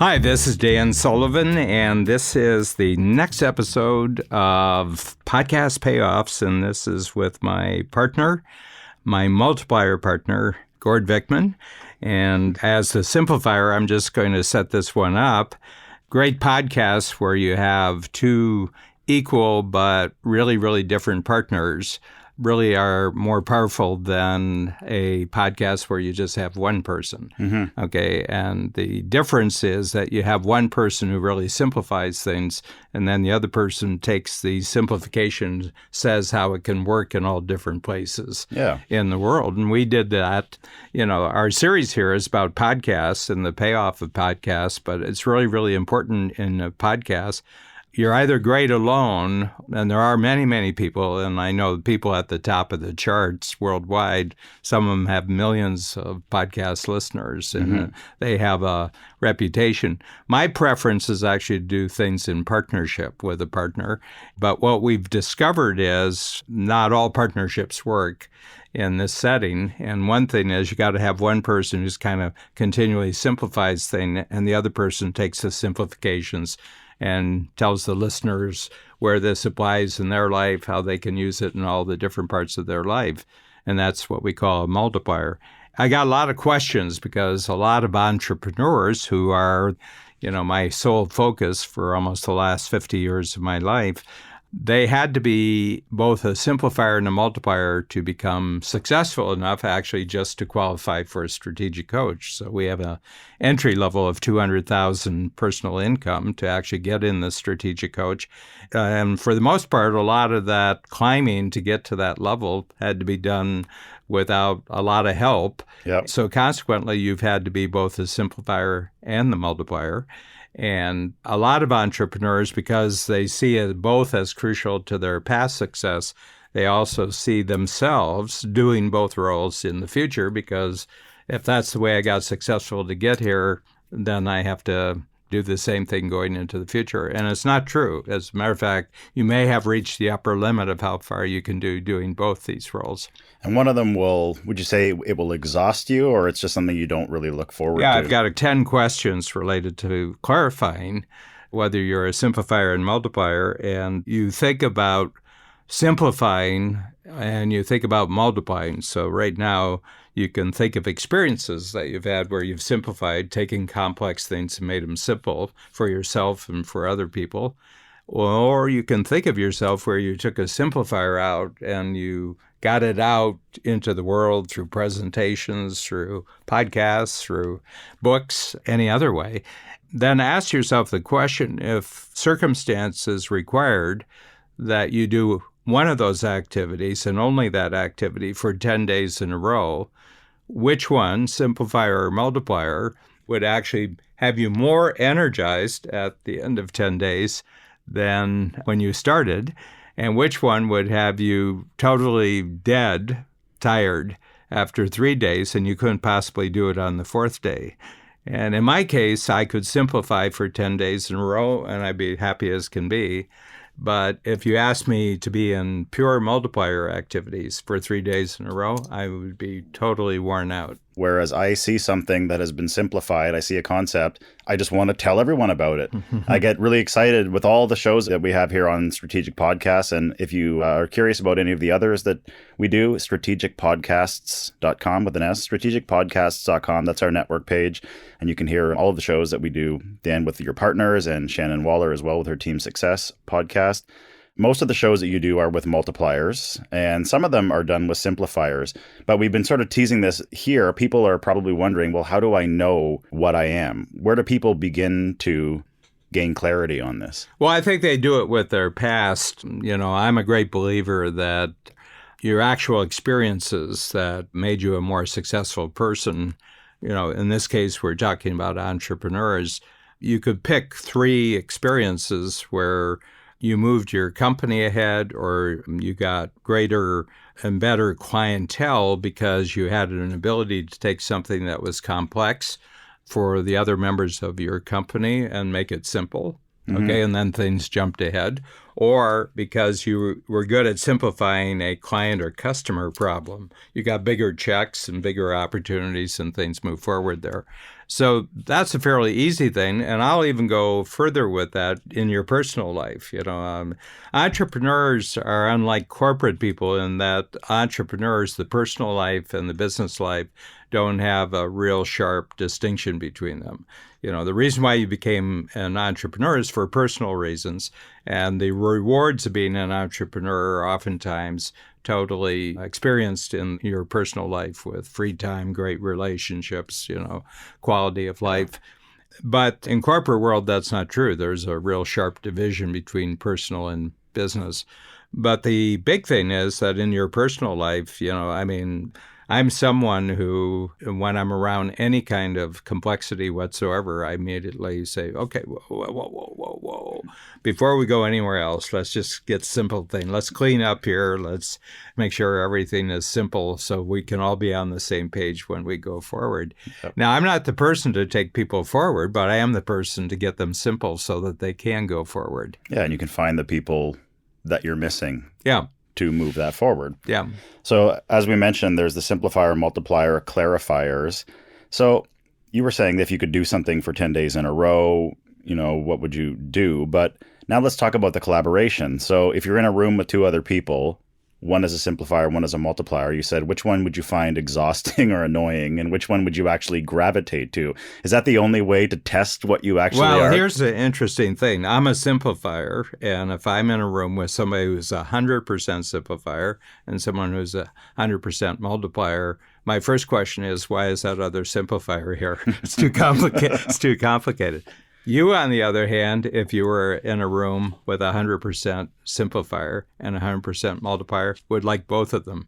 Hi, this is Dan Sullivan, and this is the next episode of Podcast Payoffs, and this is with my partner, my multiplier partner, Gord Vickman. And as the simplifier, I'm just going to set this one up. Great podcasts where you have two equal but really, really different partners really are more powerful than a podcast where you just have one person. Mm-hmm. Okay. And the difference is that you have one person who really simplifies things, and then the other person takes the simplification, says how it can work in all different places in the world. And we did that. You know, our series here is about podcasts and the payoff of podcasts, but it's really, really important in a podcast. You're either great alone, and there are many, many people, and I know people at the top of the charts worldwide, some of them have millions of podcast listeners, and they have a reputation. My preference is actually to do things in partnership with a partner, but what we've discovered is not all partnerships work in this setting. And one thing is you got to have one person who's kind of continually simplifies things, and the other person takes the simplifications and tells the listeners where this applies in their life, how they can use it in all the different parts of their life. And that's what we call a multiplier. I got a lot of questions because a lot of entrepreneurs who are, my sole focus for almost the last 50 years of my life, they had to be both a simplifier and a multiplier to become successful enough actually just to qualify for a strategic coach. So we have an entry level of $200,000 personal income to actually get in the strategic coach. And for the most part, a lot of that climbing to get to that level had to be done without a lot of help. Yep. So consequently, you've had to be both the simplifier and the multiplier. And a lot of entrepreneurs, because they see it both as crucial to their past success, they also see themselves doing both roles in the future, because if that's the way I got successful to get here, then I have to do the same thing going into the future. And it's not true. As a matter of fact, you may have reached the upper limit of how far you can do doing both these roles. And one of them would you say it will exhaust you, or it's just something you don't really look forward to? Yeah, I've got 10 questions related to clarifying whether you're a simplifier and multiplier. And you think about simplifying and you think about multiplying. So right now, you can think of experiences that you've had where you've simplified, taking complex things and made them simple for yourself and for other people. Or you can think of yourself where you took a simplifier out and you got it out into the world through presentations, through podcasts, through books, any other way. Then ask yourself the question, if circumstances required that you do one of those activities and only that activity for 10 days in a row, which one, simplifier or multiplier, would actually have you more energized at the end of 10 days than when you started, and which one would have you totally dead, tired after 3 days, and you couldn't possibly do it on the fourth day. And in my case, I could simplify for 10 days in a row, and I'd be happy as can be. But if you asked me to be in pure multiplier activities for 3 days in a row, I would be totally worn out. Whereas I see something that has been simplified, I see a concept, I just want to tell everyone about it. I get really excited with all the shows that we have here on Strategic Podcasts. And if you are curious about any of the others that we do, strategicpodcasts.com with an S, strategicpodcasts.com. That's our network page. And you can hear all of the shows that we do, Dan, with your partners, and Shannon Waller as well with her Team Success podcast. Most of the shows that you do are with multipliers, and some of them are done with simplifiers. But we've been sort of teasing this here. People are probably wondering, well, how do I know what I am? Where do people begin to gain clarity on this? Well, I think they do it with their past. I'm a great believer that your actual experiences that made you a more successful person, in this case, we're talking about entrepreneurs. You could pick 3 experiences where you moved your company ahead, or you got greater and better clientele because you had an ability to take something that was complex for the other members of your company and make it simple. Okay, and then things jumped ahead. or because you were good at simplifying a client or customer problem. You got bigger checks and bigger opportunities and things move forward there. So that's a fairly easy thing. And I'll even go further with that in your personal life. Entrepreneurs are unlike corporate people in that entrepreneurs, the personal life and the business life, don't have a real sharp distinction between them. The reason why you became an entrepreneur is for personal reasons, and the rewards of being an entrepreneur are oftentimes totally experienced in your personal life with free time, great relationships, quality of life. But in corporate world, that's not true. There's a real sharp division between personal and business. But the big thing is that in your personal life, I'm someone who, when I'm around any kind of complexity whatsoever, I immediately say, okay, whoa. Before we go anywhere else, let's just get simple thing. Let's clean up here. Let's make sure everything is simple so we can all be on the same page when we go forward. Yep. Now, I'm not the person to take people forward, but I am the person to get them simple so that they can go forward. Yeah, and you can find the people that you're missing. Yeah. To move that forward. Yeah. So as we mentioned, there's the simplifier, multiplier, clarifiers. So you were saying that if you could do something for 10 days in a row, what would you do? But now let's talk about the collaboration. So if you're in a room with two other people, one is a simplifier, one is a multiplier, you said, which one would you find exhausting or annoying, and which one would you actually gravitate to? Is that the only way to test what you actually are? Well, here's the interesting thing. I'm a simplifier, and if I'm in a room with somebody who's 100% simplifier and someone who's 100% multiplier, my first question is, why is that other simplifier here? It's too complicated. It's too complicated. You, on the other hand, if you were in a room with 100% simplifier and 100% multiplier, would like both of them.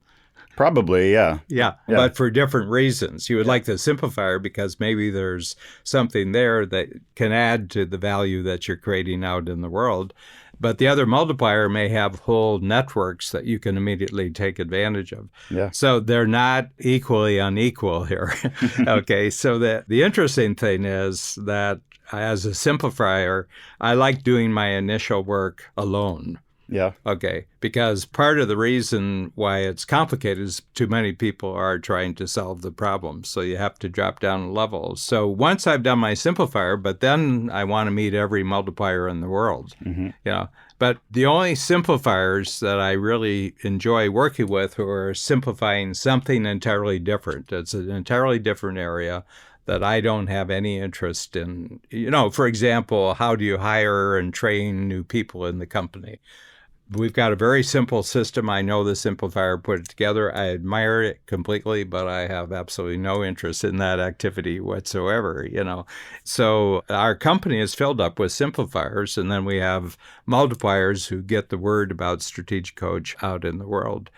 Probably, yeah. Yeah, but for different reasons. You would like the simplifier because maybe there's something there that can add to the value that you're creating out in the world. But the other multiplier may have whole networks that you can immediately take advantage of. Yeah. So they're not equally unequal here. Okay, so the interesting thing is that as a simplifier, I like doing my initial work alone. Yeah. Okay. Because part of the reason why it's complicated is too many people are trying to solve the problem. So you have to drop down a level. So once I've done my simplifier, but then I want to meet every multiplier in the world. Mm-hmm. But the only simplifiers that I really enjoy working with who are simplifying something entirely different. It's an entirely different area that I don't have any interest in. For example, how do you hire and train new people in the company? We've got a very simple system. I know the simplifier put it together. I admire it completely, but I have absolutely no interest in that activity whatsoever, So our company is filled up with simplifiers, and then we have multipliers who get the word about Strategic Coach out in the world.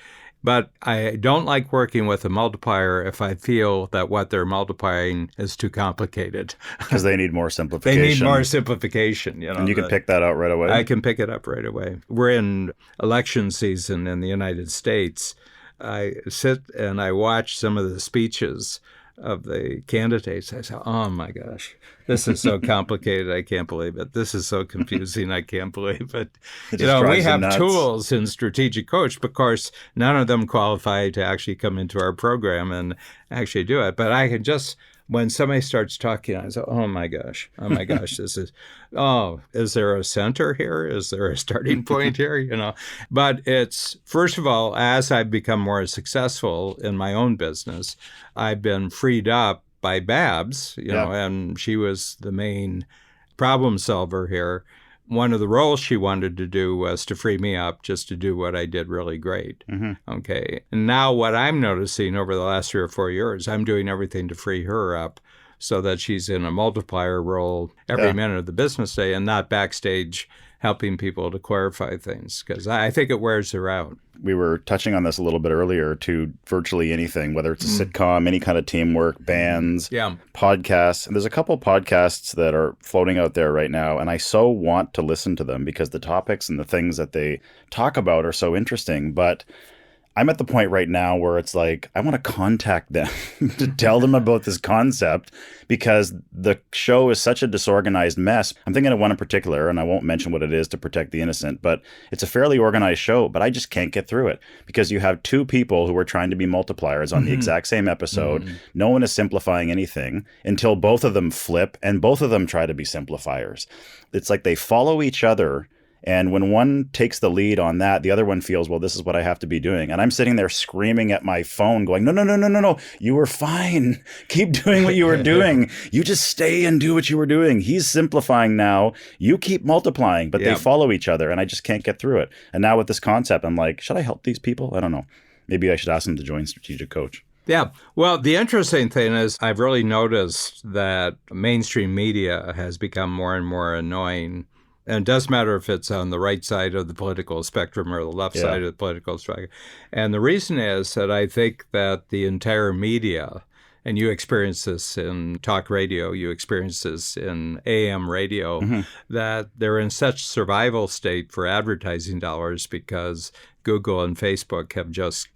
But I don't like working with a multiplier if I feel that what they're multiplying is too complicated. Because they need more simplification. They need more simplification. And you can pick that out right away? I can pick it up right away. We're in election season in the United States. I sit and I watch some of the speeches of the candidates. I say, oh my gosh, this is so complicated. I can't believe it. This is so confusing. I can't believe it. We have tools in Strategic Coach, but of course, none of them qualify to actually come into our program and actually do it. But I can just, when somebody starts talking, I say, oh my gosh, is there a center here? Is there a starting point here? But it's, first of all, as I've become more successful in my own business, I've been freed up by Babs, and she was the main problem solver here. One of the roles she wanted to do was to free me up just to do what I did really great. Mm-hmm. Okay. And now what I'm noticing over the last 3 or 4 years, I'm doing everything to free her up so that she's in a multiplier role every minute of the business day and not backstage helping people to clarify things, because I think it wears her out. We were touching on this a little bit earlier to virtually anything, whether it's a sitcom, any kind of teamwork, bands, podcasts. And there's a couple podcasts that are floating out there right now, and I so want to listen to them because the topics and the things that they talk about are so interesting. But I'm at the point right now where it's like, I want to contact them to tell them about this concept because the show is such a disorganized mess. I'm thinking of one in particular, and I won't mention what it is to protect the innocent, but it's a fairly organized show, but I just can't get through it because you have two people who are trying to be multipliers on the exact same episode. No one is simplifying anything until both of them flip and both of them try to be simplifiers. It's like they follow each other. And when one takes the lead on that, the other one feels, well, this is what I have to be doing. And I'm sitting there screaming at my phone going, no. You were fine. Keep doing what you were doing. You just stay and do what you were doing. He's simplifying now. You keep multiplying, but they follow each other. And I just can't get through it. And now with this concept, I'm like, should I help these people? I don't know. Maybe I should ask them to join Strategic Coach. Yeah. Well, the interesting thing is I've really noticed that mainstream media has become more and more annoying. And it doesn't matter if it's on the right side of the political spectrum or the left side of the political spectrum. And the reason is that I think that the entire media, and you experience this in talk radio, you experience this in AM radio, that they're in such survival state for advertising dollars because Google and Facebook have just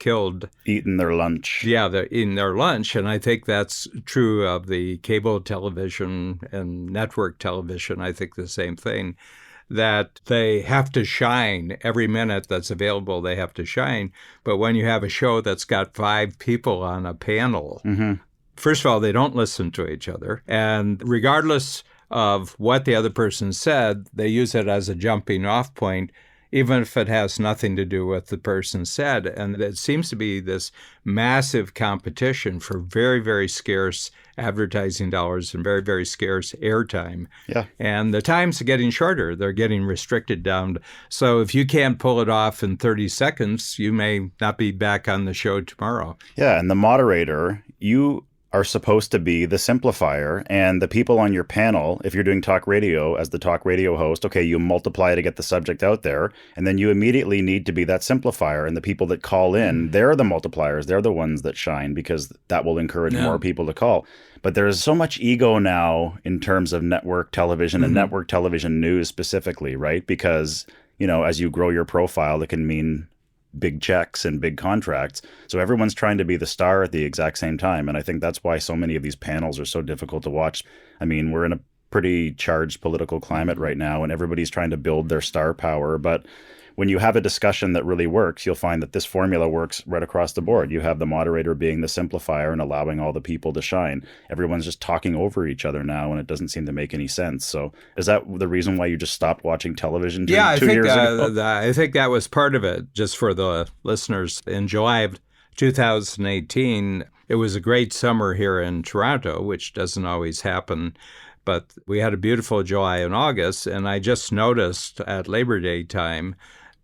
eaten their lunch. Yeah, they're eating their lunch. And I think that's true of the cable television and network television. I think the same thing, that they have to shine every minute that's available. They have to shine. But when you have a show that's got 5 people on a panel, first of all, they don't listen to each other. And regardless of what the other person said, they use it as a jumping off point, even if it has nothing to do with what the person said. And it seems to be this massive competition for very, very scarce advertising dollars and very, very scarce airtime. Yeah. And the times are getting shorter. They're getting restricted down. So if you can't pull it off in 30 seconds, you may not be back on the show tomorrow. Yeah. And the moderator, you are supposed to be the simplifier, and the people on your panel, if you're doing talk radio as the talk radio host, okay, you multiply to get the subject out there, and then you immediately need to be that simplifier, and the people that call in, they're the multipliers, they're the ones that shine because that will encourage more people to call. But there's so much ego now in terms of network television and network television news specifically, right? Because, you know, as you grow your profile, it can mean big checks and big contracts. So everyone's trying to be the star at the exact same time. And I think that's why so many of these panels are so difficult to watch. I mean, we're in a pretty charged political climate right now, and everybody's trying to build their star power. But when you have a discussion that really works, you'll find that this formula works right across the board. You have the moderator being the simplifier and allowing all the people to shine. Everyone's just talking over each other now, and it doesn't seem to make any sense. So is that the reason why you just stopped watching television two years ago? I think that was part of it. Just for the listeners, in July of 2018, it was a great summer here in Toronto, which doesn't always happen. But we had a beautiful July and August, and I just noticed at Labor Day time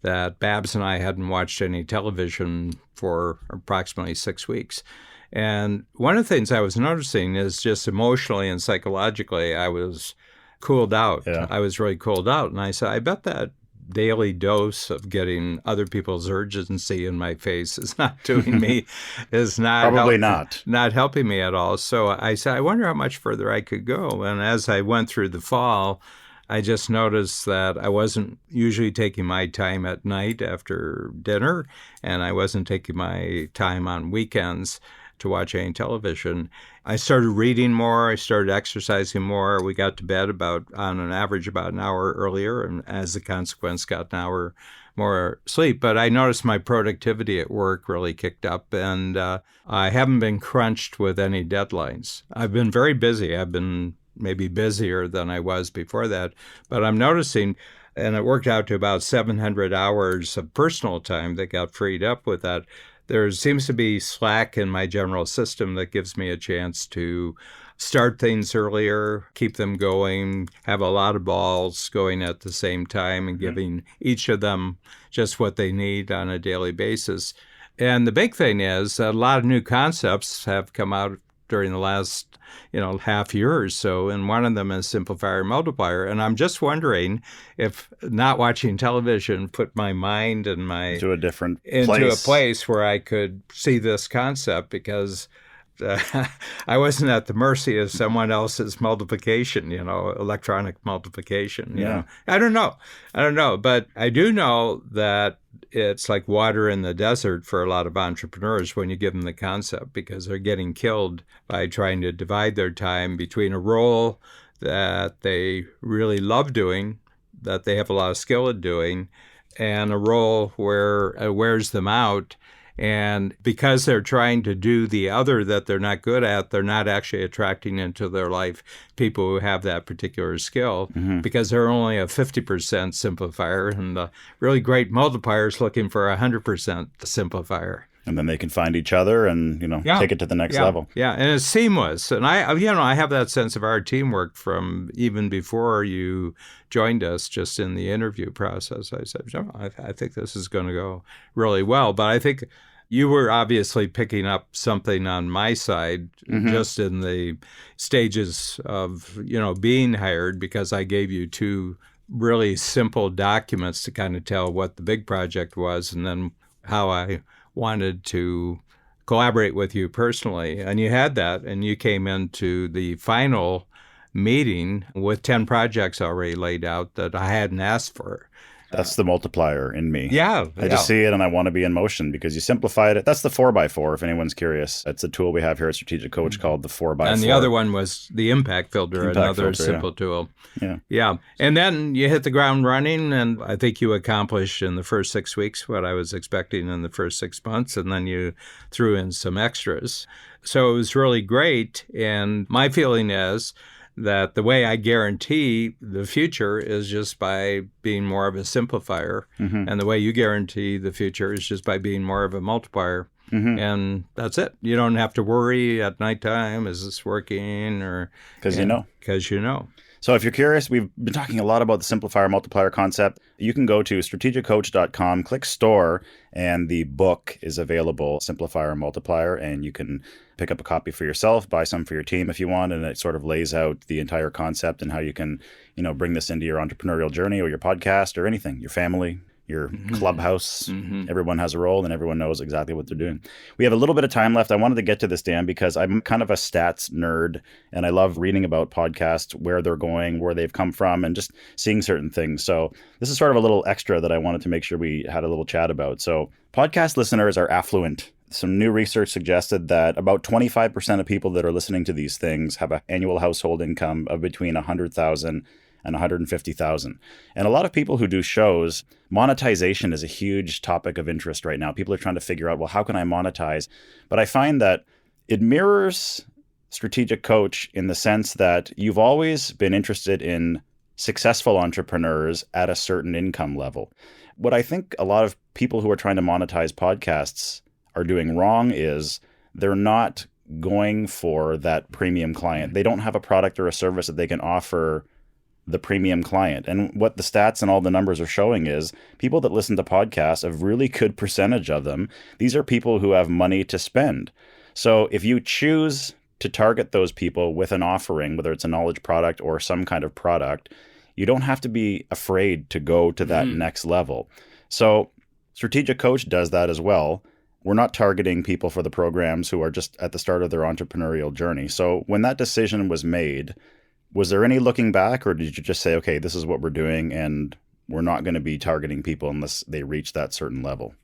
that Babs and I hadn't watched any television for approximately 6 weeks. And one of the things I was noticing is just emotionally and psychologically, I was cooled out. Yeah. I was really cooled out. And I said, I bet that daily dose of getting other people's urgency in my face is not doing me, is not Probably not helping me at all. So I said, I wonder how much further I could go. And as I went through the fall, I just noticed that I wasn't usually taking my time at night after dinner, and I wasn't taking my time on weekends to watch any television. I started reading more. I started exercising more. We got to bed on an average, about an hour earlier, and as a consequence, got an hour more sleep. But I noticed my productivity at work really kicked up, and I haven't been crunched with any deadlines. I've been very busy. I've been maybe busier than I was before that. But I'm noticing, and it worked out to about 700 hours of personal time that got freed up with that. There seems to be slack in my general system that gives me a chance to start things earlier, keep them going, have a lot of balls going at the same time and giving each of them just what they need on a daily basis. And the big thing is that a lot of new concepts have come out during the last half year or so, and one of them is simplifier multiplier. And I'm just wondering if not watching television put my mind and into a place where I could see this concept, because I wasn't at the mercy of someone else's multiplication, electronic multiplication. I don't know. But I do know that it's like water in the desert for a lot of entrepreneurs when you give them the concept, because they're getting killed by trying to divide their time between a role that they really love doing, that they have a lot of skill at doing, and a role where it wears them out. And because they're trying to do the other that they're not good at, they're not actually attracting into their life people who have that particular skill, because they're only a 50% simplifier, and the really great multiplier is looking for a 100% simplifier. And then they can find each other and, take it to the next level. Yeah, and it's seamless. And I have that sense of our teamwork from even before you joined us, just in the interview process. I said, I think this is going to go really well. But I think you were obviously picking up something on my side just in the stages of, being hired, because I gave you 2 really simple documents to kind of tell what the big project was and then how I wanted to collaborate with you personally. And you had that, and you came into the final meeting with 10 projects already laid out that I hadn't asked for. That's the multiplier in me. Yeah. I just see it and I want to be in motion because you simplified it. That's the 4x4, if anyone's curious. It's a tool we have here at Strategic Coach called the 4x4. And the other one was the impact filter, another simple tool. Yeah. And then you hit the ground running, and I think you accomplished in the first 6 weeks what I was expecting in the first 6 months, and then you threw in some extras. So it was really great. And my feeling is that the way I guarantee the future is just by being more of a simplifier. And the way you guarantee the future is just by being more of a multiplier. And that's it. You don't have to worry at nighttime, is this working? Because you know. Because you know. So if you're curious, we've been talking a lot about the simplifier multiplier concept. You can go to strategiccoach.com, click store, and the book is available, Simplifier Multiplier, and you can pick up a copy for yourself, buy some for your team if you want, and it sort of lays out the entire concept and how you can, bring this into your entrepreneurial journey or your podcast or anything, your family, your clubhouse. Everyone has a role and everyone knows exactly what they're doing. We have a little bit of time left. I wanted to get to this, Dan, because I'm kind of a stats nerd and I love reading about podcasts, where they're going, where they've come from, and just seeing certain things. So this is sort of a little extra that I wanted to make sure we had a little chat about. So podcast listeners are affluent. Some new research suggested that about 25% of people that are listening to these things have an annual household income of between $100,000 and $150,000. And a lot of people who do shows, monetization is a huge topic of interest right now. People are trying to figure out, well, how can I monetize? But I find that it mirrors Strategic Coach in the sense that you've always been interested in successful entrepreneurs at a certain income level. What I think a lot of people who are trying to monetize podcasts are doing wrong is they're not going for that premium client. They don't have a product or a service that they can offer the premium client. And what the stats and all the numbers are showing is people that listen to podcasts, a really good percentage of them, these are people who have money to spend. So if you choose to target those people with an offering, whether it's a knowledge product or some kind of product, you don't have to be afraid to go to that next level. So Strategic Coach does that as well. We're not targeting people for the programs who are just at the start of their entrepreneurial journey. So when that decision was made, was there any looking back, or did you just say, okay, this is what we're doing and we're not going to be targeting people unless they reach that certain level?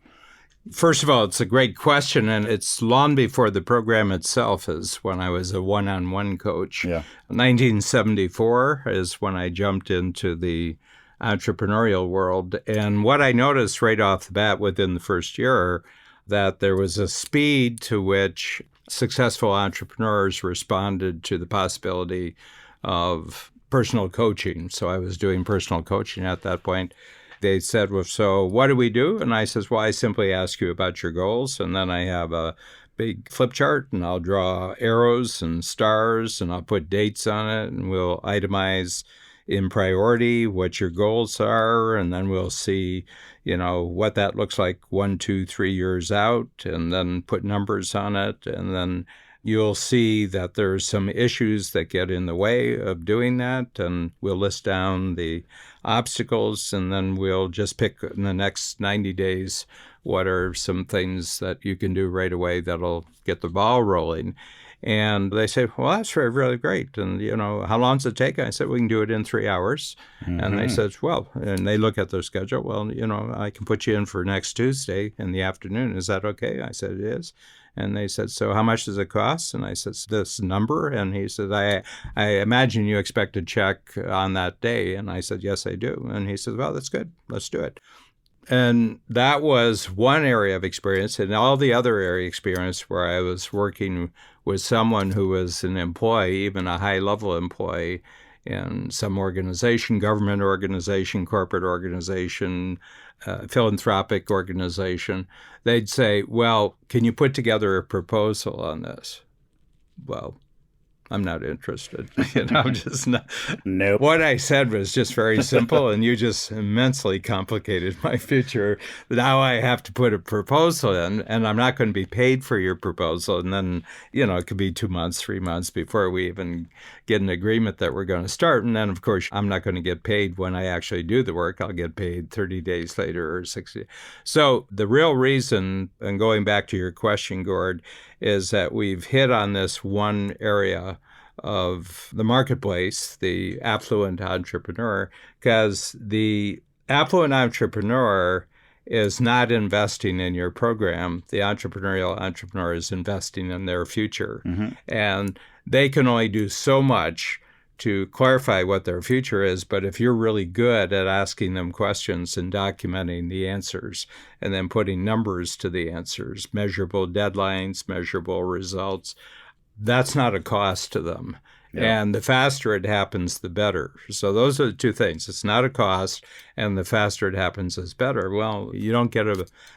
First of all, it's a great question, and it's long before the program itself is when I was a one-on-one coach. 1974 is when I jumped into the entrepreneurial world. And what I noticed right off the bat within the first year, that there was a speed to which successful entrepreneurs responded to the possibility of personal coaching. So I was doing personal coaching at that point. They said, well, so what do we do? And I says, well, I simply ask you about your goals. And then I have a big flip chart and I'll draw arrows and stars and I'll put dates on it and we'll itemize in priority what your goals are. And then we'll see, what that looks like 1, 2, 3 years out, and then put numbers on it. And then you'll see that there's some issues that get in the way of doing that, and we'll list down the obstacles, and then we'll just pick in the next 90 days what are some things that you can do right away that'll get the ball rolling. And they say, well, that's really great. And, how long does it take? I said, we can do it in 3 hours. And they said, well, and they look at their schedule. Well, I can put you in for next Tuesday in the afternoon. Is that okay? I said, it is. And they said, so how much does it cost? And I said, this number. And he said, I imagine you expect a check on that day. And I said, yes, I do. And he said, well, that's good. Let's do it. And that was one area of experience. And all the other area experience where I was working with someone who was an employee, even a high-level employee in some organization, government organization, corporate organization, philanthropic organization, they'd say, well, can you put together a proposal on this? Well, I'm not interested. I'm just not. Nope. What I said was just very simple, and you just immensely complicated my future. Now I have to put a proposal in, and I'm not going to be paid for your proposal. And then, it could be 2 months, 3 months before we even get an agreement that we're going to start. And then, of course, I'm not going to get paid when I actually do the work. I'll get paid 30 days later or 60. So the real reason, and going back to your question, Gord, is that we've hit on this one area of the marketplace, the affluent entrepreneur, because the affluent entrepreneur is not investing in your program. The entrepreneurial entrepreneur is investing in their future. And they can only do so much to clarify what their future is. But if you're really good at asking them questions and documenting the answers and then putting numbers to the answers, measurable deadlines, measurable results, that's not a cost to them. Yeah. And the faster it happens, the better. So those are the two things. It's not a cost, and the faster it happens is better. Well, you don't get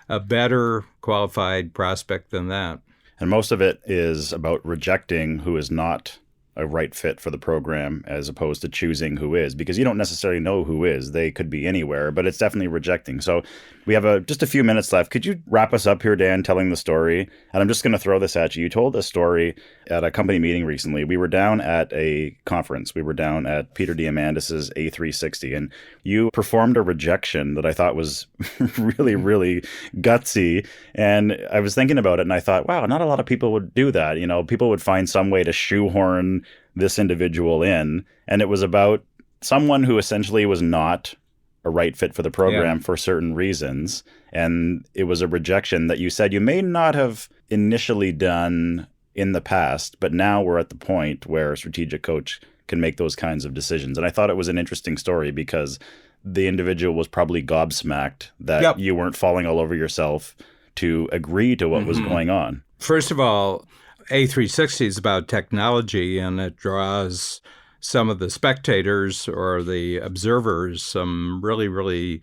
a better qualified prospect than that. And most of it is about rejecting who is not a right fit for the program as opposed to choosing who is, because you don't necessarily know who is. They could be anywhere, but it's definitely rejecting. So we have just a few minutes left. Could you wrap us up here, Dan, telling the story? And I'm just going to throw this at you. You told a story at a company meeting recently. We were down at a conference. We were down at Peter Diamandis's A360, and you performed a rejection that I thought was really, really gutsy. And I was thinking about it, and I thought, wow, not a lot of people would do that. People would find some way to shoehorn this individual in, and it was about someone who essentially was not a right fit for the program for certain reasons, and it was a rejection that you said you may not have initially done in the past, but now we're at the point where a strategic coach can make those kinds of decisions. And I thought it was an interesting story because the individual was probably gobsmacked that you weren't falling all over yourself to agree to what was going on. First of all, A360 is about technology, and it draws some of the spectators or the observers, some really, really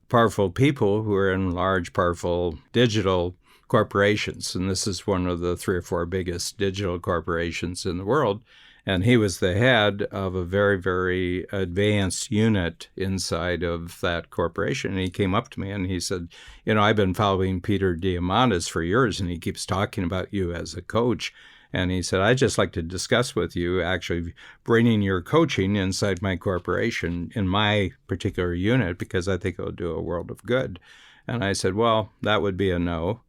powerful people who are in large, powerful digital corporations. And this is one of the 3 or 4 biggest digital corporations in the world. And he was the head of a very, very advanced unit inside of that corporation. And he came up to me and he said, I've been following Peter Diamandis for years, and he keeps talking about you as a coach. And he said, I'd just like to discuss with you actually bringing your coaching inside my corporation in my particular unit, because I think it'll do a world of good. And I said, well, that would be a no.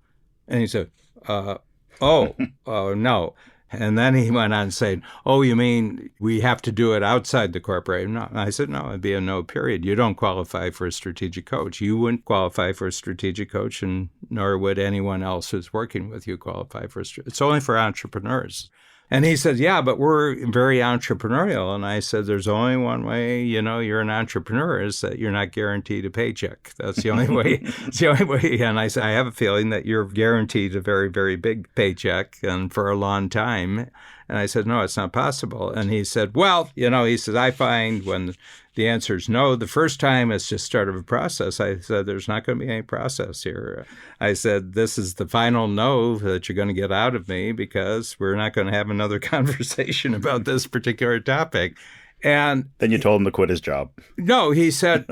And he said, no. And then he went on saying, oh, you mean we have to do it outside the corporation? No. And I said, no, it'd be a no, period. You don't qualify for a strategic coach. You wouldn't qualify for a strategic coach, and nor would anyone else who's working with you qualify for it's only for entrepreneurs. And he said, yeah, but we're very entrepreneurial. And I said, there's only one way, you're an entrepreneur, is that you're not guaranteed a paycheck. That's the only way. It's the only way. And I said, I have a feeling that you're guaranteed a very, very big paycheck and for a long time. And I said, no, it's not possible. And he said, well, he says, I find when the answer is no, the first time it's just start of a process. I said, there's not going to be any process here. I said, this is the final no that you're going to get out of me, because we're not going to have another conversation about this particular topic. And then you told him to quit his job. No, he said,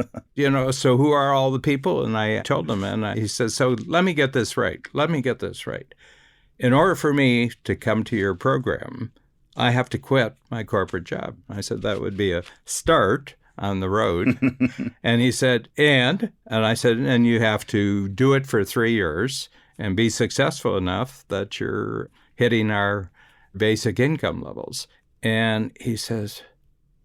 so who are all the people? And I told him, and he said, so let me get this right. In order for me to come to your program, I have to quit my corporate job. I said, that would be a start on the road. And he said, and I said, and you have to do it for 3 years and be successful enough that you're hitting our basic income levels. And he says,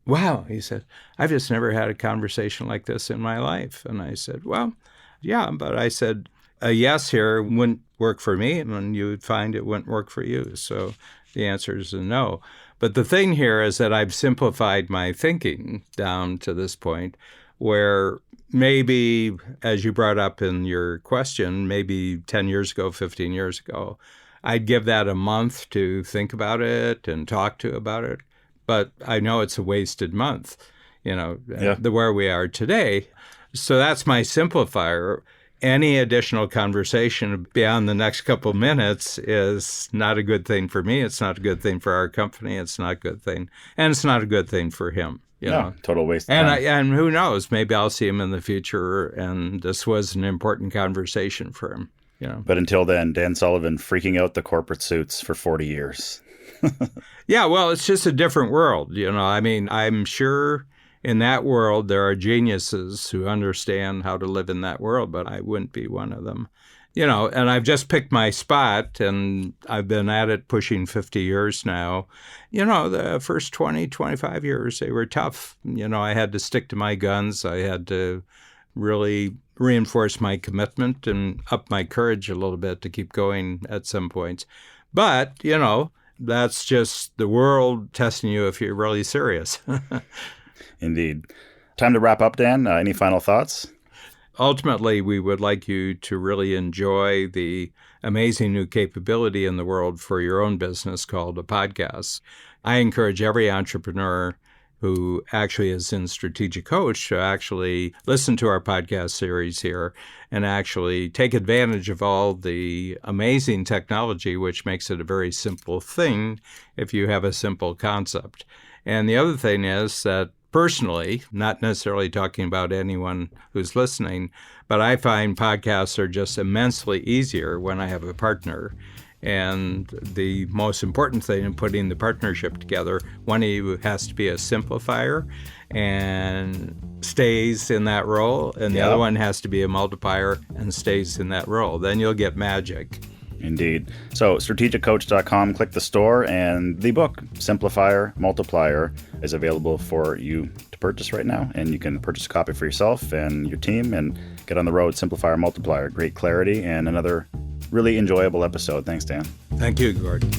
wow, he said, I've just never had a conversation like this in my life. And I said, well, yeah, but I said, a yes here wouldn't work for me, and you would find it wouldn't work for you. So the answer is a no. But the thing here is that I've simplified my thinking down to this point where maybe, as you brought up in your question, maybe 10 years ago, 15 years ago, I'd give that a month to think about it and talk to about it. But I know it's a wasted month, where we are today. So that's my simplifier. Any additional conversation beyond the next couple minutes is not a good thing for me. It's not a good thing for our company. It's not a good thing. And it's not a good thing for him. Total waste of time. And who knows? Maybe I'll see him in the future, and this was an important conversation for him. But until then, Dan Sullivan freaking out the corporate suits for 40 years. Yeah, well, it's just a different world. I'm sure in that world, there are geniuses who understand how to live in that world, but I wouldn't be one of them. And I've just picked my spot, and I've been at it pushing 50 years now. The first 20, 25 years, they were tough. I had to stick to my guns. I had to really reinforce my commitment and up my courage a little bit to keep going at some points. But, that's just the world testing you if you're really serious. Indeed. Time to wrap up, Dan. Any final thoughts? Ultimately, we would like you to really enjoy the amazing new capability in the world for your own business called a podcast. I encourage every entrepreneur who actually is in Strategic Coach to actually listen to our podcast series here and actually take advantage of all the amazing technology, which makes it a very simple thing if you have a simple concept. And the other thing is that personally, not necessarily talking about anyone who's listening, but I find podcasts are just immensely easier when I have a partner. And the most important thing in putting the partnership together, one of you has to be a simplifier and stays in that role, and the other one has to be a multiplier and stays in that role. Then you'll get magic. Indeed. So strategiccoach.com, click the store, and the book, Simplifier, Multiplier, is available for you to purchase right now. And you can purchase a copy for yourself and your team and get on the road. Simplifier, Multiplier, great clarity, and another really enjoyable episode. Thanks, Dan. Thank you, Gordon.